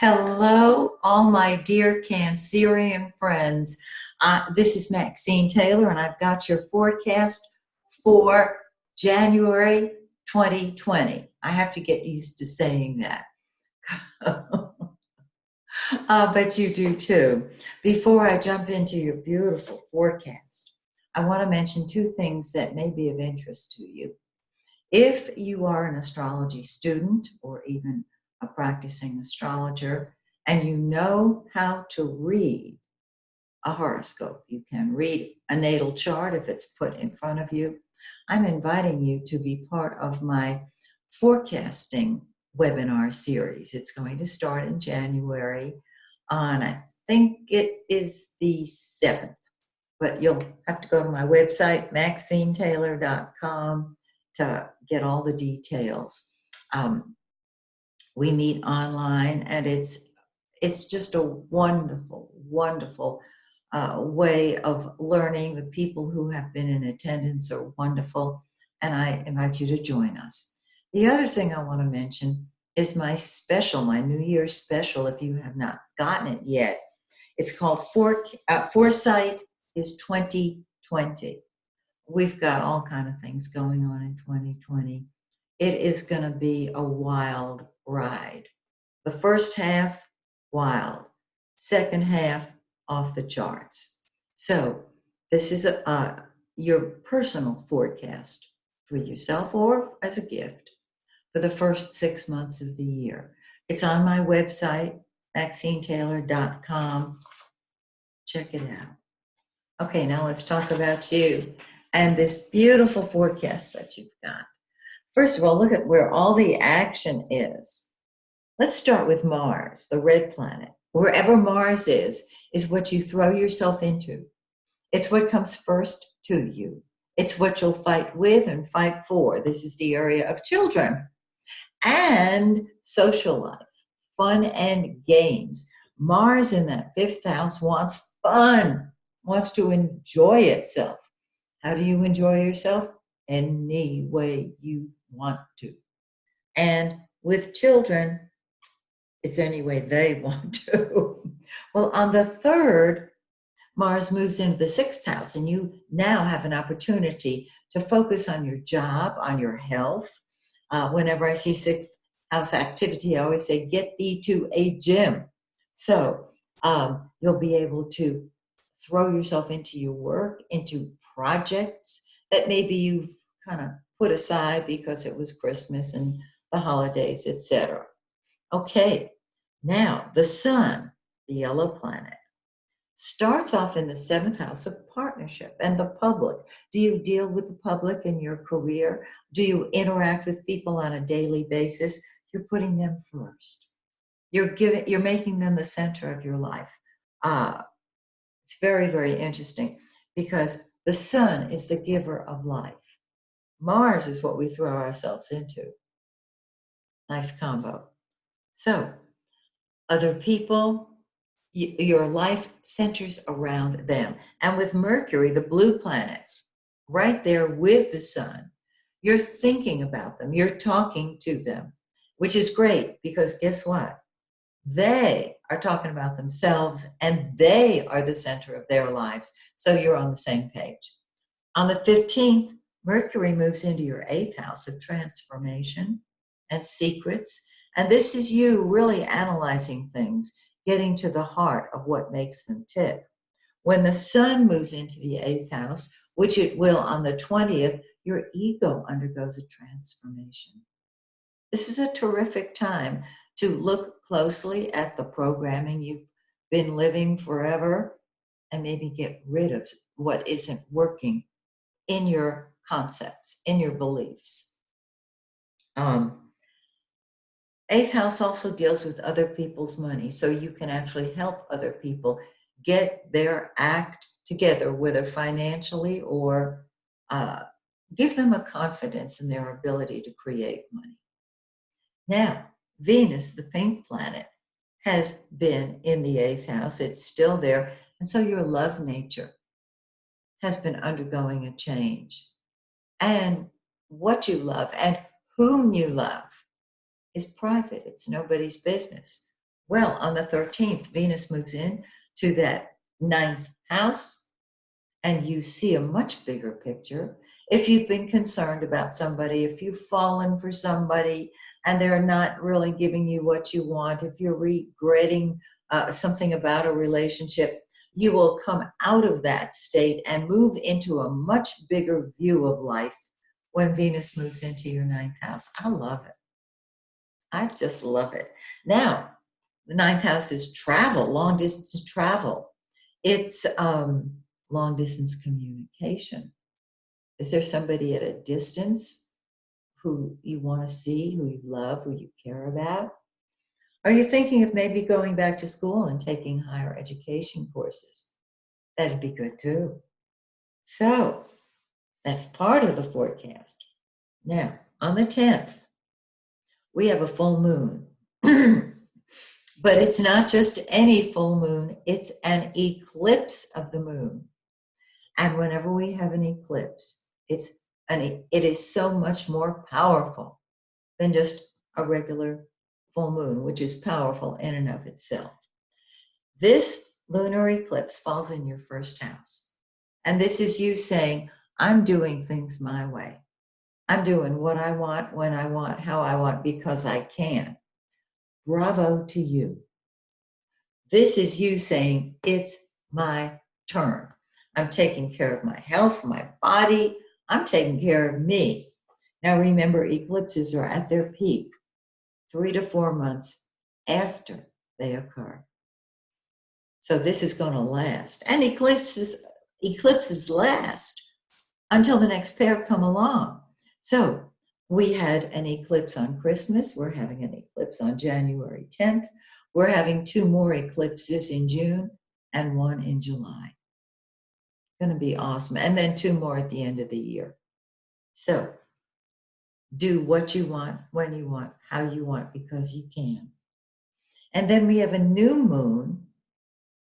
Hello, all my dear Cancerian friends. This is Maxine Taylor, and I've got your forecast for January 2020. I have to get used to saying that. But you do too. Before I jump into your beautiful forecast, I want to mention two things that may be of interest to you. If you are an astrology student or even a practicing astrologer, and you know how to read a horoscope, you can read a natal chart if it's put in front of you. I'm inviting you to be part of my forecasting webinar series. It's going to start in January on, I think it is the 7th, but you'll have to go to my website, MaxineTaylor.com, to get all the details. We meet online, and it's just a wonderful, wonderful way of learning. The people who have been in attendance are wonderful, and I invite you to join us. The other thing I want to mention is my New Year's special, if you have not gotten it yet. It's called Foresight is 2020. We've got all kinds of things going on in 2020. It is going to be a wild ride. The first half, wild. Second half, off the charts. So this is your personal forecast for yourself or as a gift for the first 6 months of the year. It's on my website, MaxineTaylor.com. Check it out. Okay, now let's talk about you and this beautiful forecast that you've got. First of all, look at where all the action is. Let's start with Mars, the red planet. Wherever Mars is what you throw yourself into. It's what comes first to you. It's what you'll fight with and fight for. This is the area of children and social life, fun and games. Mars in that 5th house wants fun, wants to enjoy itself. How do you enjoy yourself? Any way you want to. And with children, it's any way they want to. Well, on the 3rd, Mars moves into the 6th house, and you now have an opportunity to focus on your job, on your health. Whenever I see 6th house activity, I always say, get thee to a gym. So you'll be able to throw yourself into your work, into projects that maybe you've kind of put aside because it was Christmas and the holidays, etc. Okay, now the sun, the yellow planet, starts off in the 7th house of partnership and the public. Do you deal with the public in your career? Do you interact with people on a daily basis? You're putting them first. You're making them the center of your life. It's very, very interesting because the sun is the giver of life. Mars is what we throw ourselves into. Nice combo. So, other people, your life centers around them. And with Mercury, the blue planet, right there with the sun, you're thinking about them. You're talking to them, which is great because guess what? They are talking about themselves and they are the center of their lives. So you're on the same page. On the 15th, Mercury moves into your 8th house of transformation and secrets. And this is you really analyzing things, getting to the heart of what makes them tick. When the sun moves into the 8th house, which it will on the 20th, your ego undergoes a transformation. This is a terrific time to look closely at the programming you've been living forever and maybe get rid of what isn't working in your concepts, in your beliefs. 8th house also deals with other people's money, so you can actually help other people get their act together, whether financially or give them a confidence in their ability to create money. Now, Venus, the pink planet, has been in the 8th house. It's still there. And so your love nature has been undergoing a change. And what you love and whom you love is private. It's nobody's business. Well, on the 13th, Venus moves in to that ninth house, and you see a much bigger picture. If you've been concerned about somebody, if you've fallen for somebody and they're not really giving you what you want, if you're regretting something about a relationship, you will come out of that state and move into a much bigger view of life when Venus moves into your ninth house. I love it. I just love it. Now, the ninth house is travel, long distance travel. It's long distance communication. Is there somebody at a distance who you want to see, who you love, who you care about? Are you thinking of maybe going back to school and taking higher education courses? That'd be good too. So that's part of the forecast. Now, on the 10th, we have a full moon. But it's not just any full moon, it's an eclipse of the moon. And whenever we have an eclipse, it is so much more powerful than just a regular full moon, which is powerful in and of itself. This lunar eclipse falls in your first house. And this is you saying, I'm doing things my way. I'm doing what I want, when I want, how I want, because I can. Bravo to you. This is you saying, it's my turn. I'm taking care of my health, my body. I'm taking care of me. Now remember, eclipses are at their peak 3 to 4 months after they occur. So this is going to last. And eclipses last until the next pair come along. So we had an eclipse on Christmas. We're having an eclipse on January 10th. We're having 2 more eclipses in June and 1 in July. Going to be awesome. And then 2 more at the end of the year. So do what you want, when you want, how you want, because you can. And then we have a new moon,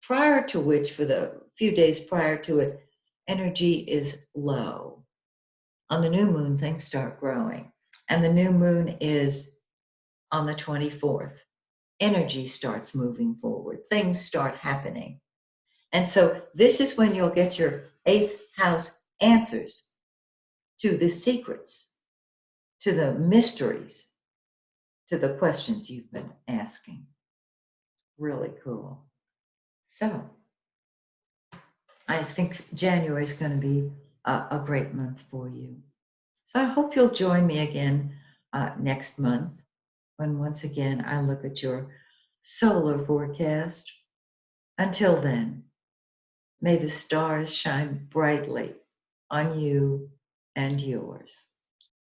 prior to which, for the few days prior to it, energy is low. On the new moon, things start growing. And the new moon is on the 24th. Energy starts moving forward. Things start happening. And so this is when you'll get your 8th house answers to the secrets, to the mysteries, to the questions you've been asking. Really cool. So I think January is going to be a great month for you. So I hope you'll join me again next month when once again I look at your solar forecast. Until then, may the stars shine brightly on you and yours.